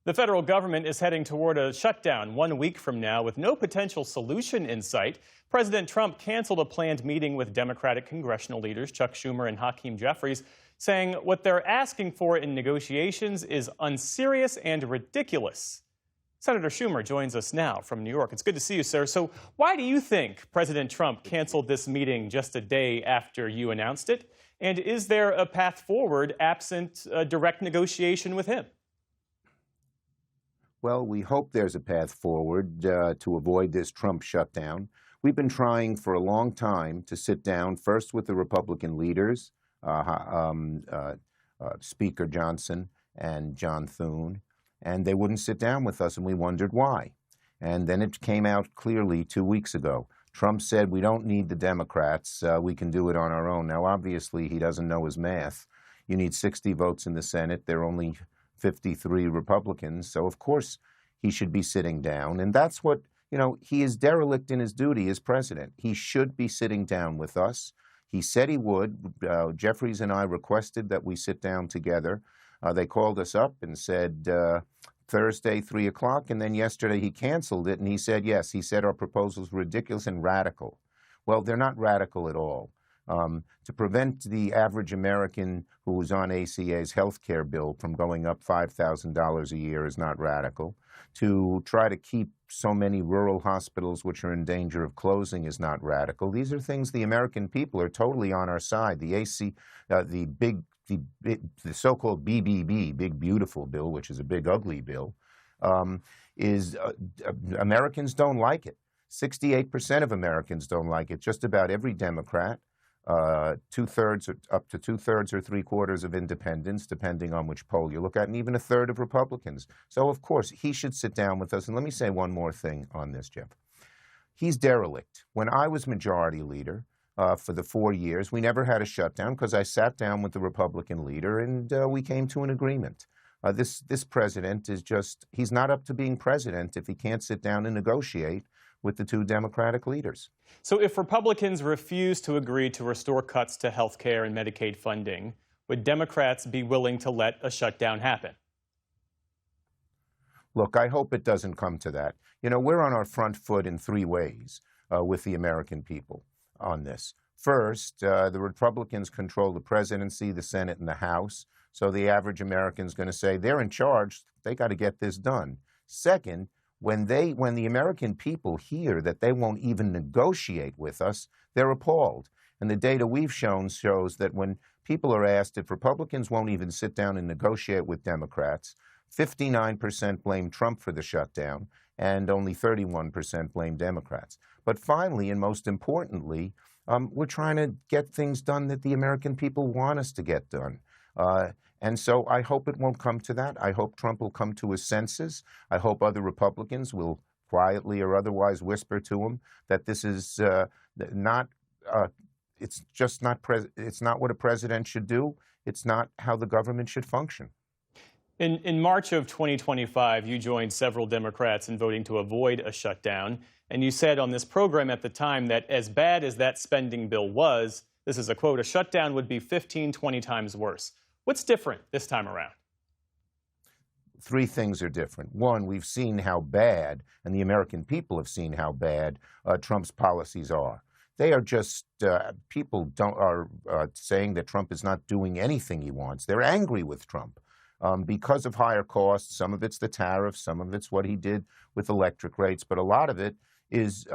The federal government is heading toward a shutdown 1 week from now with no potential solution in sight. President Trump canceled a planned meeting with Democratic congressional leaders Chuck Schumer and Hakeem Jeffries, saying what they're asking for in negotiations is unserious and ridiculous. Senator Schumer joins us now from New York. It's good to see you, sir. So why do you think President Trump canceled this meeting just a day after you announced it? And is there a path forward absent a direct negotiation with him? Well, we hope there's a path forward to avoid this Trump shutdown. We've been trying for a long time to sit down first with the Republican leaders, Speaker Johnson and John Thune, and they wouldn't sit down with us, and we wondered why. And then it came out clearly 2 weeks ago. Trump said, we don't need the Democrats. We can do it on our own. Now, obviously, he doesn't know his math. You need 60 votes in the Senate. There are only 53 Republicans. So, of course, he should be sitting down. And that's what, he is derelict in his duty as president. He should be sitting down with us. He said he would. Jeffries and I requested that we sit down together. They called us up and said Thursday, 3 o'clock. And then yesterday he canceled it. And he said, yes, he said our proposals were ridiculous and radical. Well, they're not radical at all. To prevent the average American who is on ACA's health care bill from going up $5,000 a year is not radical. To try to keep so many rural hospitals which are in danger of closing is not radical. These are things the American people are totally on our side. The so-called BBB, Big Beautiful Bill, which is a big ugly bill, Americans don't like it. 68% of Americans don't like it. Just about every Democrat. Two-thirds, up to two-thirds or three-quarters of independents, depending on which poll you look at, and even a third of Republicans. So, of course, he should sit down with us. And let me say one more thing on this, Jeff. He's derelict. When I was majority leader for the 4 years, we never had a shutdown because I sat down with the Republican leader and we came to an agreement. This president is he's not up to being president if he can't sit down and negotiate with the two Democratic leaders. So if Republicans refuse to agree to restore cuts to health care and Medicaid funding, would Democrats be willing to let a shutdown happen? Look, I hope it doesn't come to that. We're on our front foot in 3 ways with the American people on this. First, the Republicans control the presidency, the Senate, and the House. So the average American is going to say they're in charge. They got to get this done. Second, when the American people hear that they won't even negotiate with us, they're appalled. And the data we've shown shows that when people are asked if Republicans won't even sit down and negotiate with Democrats, 59% blame Trump for the shutdown and only 31% blame Democrats. But finally, and most importantly, we're trying to get things done that the American people want us to get done. And so I hope it won't come to that. I hope Trump will come to his senses. I hope other Republicans will quietly or otherwise whisper to him that this is it's not what a president should do. It's not how the government should function. In March of 2025, you joined several Democrats in voting to avoid a shutdown. And you said on this program at the time that as bad as that spending bill was, this is a quote, a shutdown would be 15, 20 times worse. What's different this time around? 3 things are different. One, we've seen how bad, and the American people have seen how bad Trump's policies are. They are just, people are saying that Trump is not doing anything he wants. They're angry with Trump because of higher costs. Some of it's the tariffs, some of it's what he did with electric rates, but a lot of it is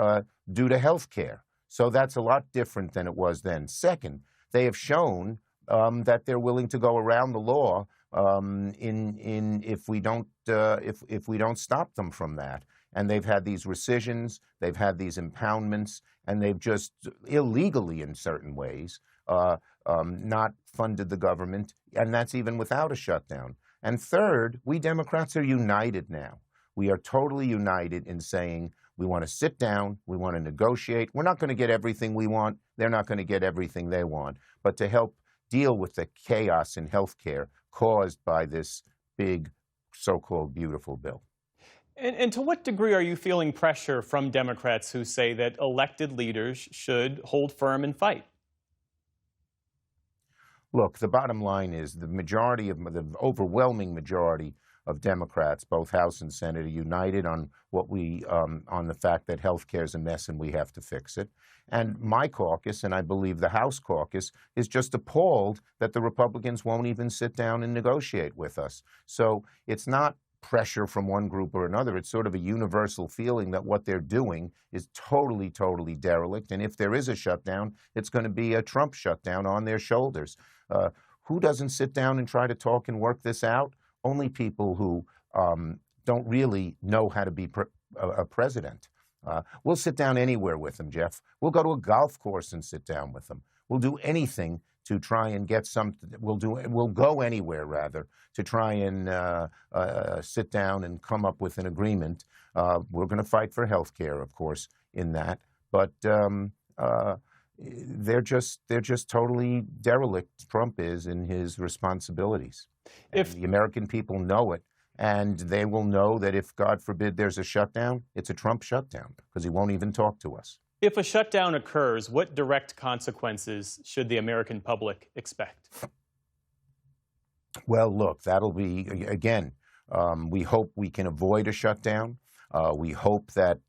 due to health care. So that's a lot different than it was then. Second, they have shown that they're willing to go around the law if we don't stop them from that. And they've had these rescissions, they've had these impoundments, and they've just illegally, in certain ways, not funded the government, and that's even without a shutdown. And third, we Democrats are united now. We are totally united in saying we want to sit down, we want to negotiate. We're not going to get everything we want. They're not going to get everything they want. But to help deal with the chaos in health care caused by this big so-called beautiful bill. And to what degree are you feeling pressure from Democrats who say that elected leaders should hold firm and fight? Look, the bottom line is the overwhelming majority of Democrats, both House and Senate, are united on what on the fact that health care is a mess and we have to fix it. And my caucus, and I believe the House caucus, is just appalled that the Republicans won't even sit down and negotiate with us. So it's not pressure from one group or another. It's sort of a universal feeling that what they're doing is totally, totally derelict. And if there is a shutdown, it's going to be a Trump shutdown on their shoulders. Who doesn't sit down and try to talk and work this out? Only people who don't really know how to be a president. We'll sit down anywhere with them, Jeff. We'll go to a golf course and sit down with them. We'll do anything to try and get something. We'll go anywhere, rather, to try and sit down and come up with an agreement. We're going to fight for health care, of course, in that. But they're just totally derelict, Trump is, in his responsibilities. If the American people know it, and they will know that if, God forbid, there's a shutdown, it's a Trump shutdown, because he won't even talk to us. If a shutdown occurs, what direct consequences should the American public expect? Well, look, that'll be, again, we hope we can avoid a shutdown. We hope that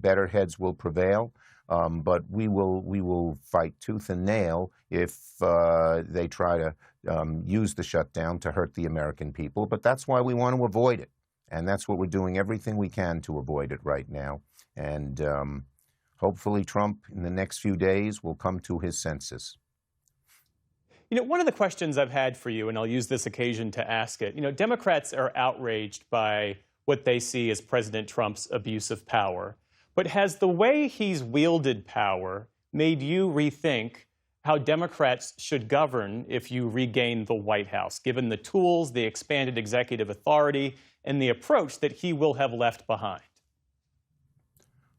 better heads will prevail. But we will fight tooth and nail if they try to use the shutdown to hurt the American people. But that's why we want to avoid it. And that's what we're doing everything we can to avoid it right now. And hopefully Trump, in the next few days, will come to his senses. You know, one of the questions I've had for you, and I'll use this occasion to ask it, Democrats are outraged by what they see as President Trump's abuse of power. But has the way he's wielded power made you rethink how Democrats should govern if you regain the White House, given the tools, the expanded executive authority, and the approach that he will have left behind?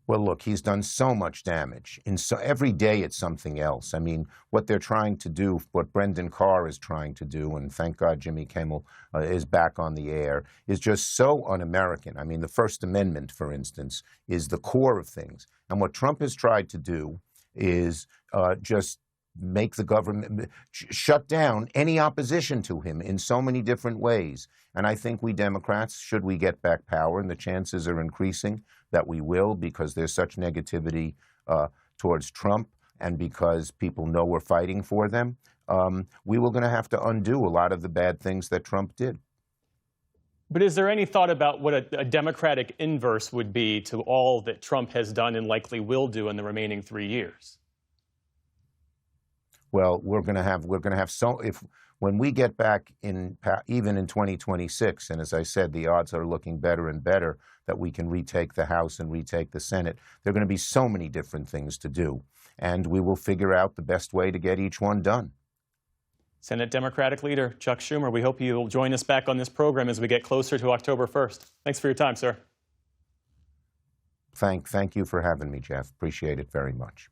Well, look, he's done so much damage. Every day it's something else. I mean, what they're trying to do, what Brendan Carr is trying to do, and thank God Jimmy Kimmel is back on the air, is just so un-American. I mean, the First Amendment, for instance, is the core of things. And what Trump has tried to do is just make the government shut down any opposition to him in so many different ways. And I think we Democrats, should we get back power, and the chances are increasing that we will, because there's such negativity towards Trump and because people know we're fighting for them, we were going to have to undo a lot of the bad things that Trump did. But is there any thought about what a Democratic inverse would be to all that Trump has done and likely will do in the remaining 3 years? Well, we're going to have so, when we get back even in 2026, and as I said, the odds are looking better and better that we can retake the House and retake the Senate, there are going to be so many different things to do, and we will figure out the best way to get each one done. Senate Democratic Leader Chuck Schumer, we hope you'll join us back on this program as we get closer to October 1st. Thanks for your time, sir. Thank you for having me, Jeff. Appreciate it very much.